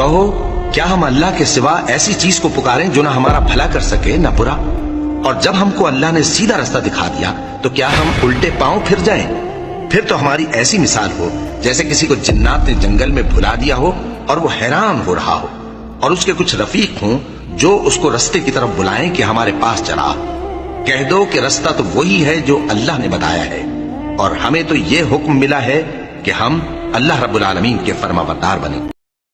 कहो, क्या हम अल्लाह के सिवा ऐसी चीज को पुकारें जो ना हमारा भला कर सके ना बुरा? और जब हमको अल्लाह ने सीधा रास्ता दिखा दिया तो क्या हम उल्टे पांव फिर जाएं? फिर तो हमारी ऐसी मिसाल हो जैसे किसी को जिन्नात ने जंगल में भुला दिया हो और वो हैरान हो रहा हो, और उसके कुछ रफीक हों जो उसको रास्ते की तरफ बुलाएं कि हमारे पास चला। कह दो कि रास्ता तो वही है जो अल्लाह ने बताया है, और हमें तो ये हुक्म मिला है कि हम अल्लाह रब्बुल आलमीन के फरमाबरदार बने।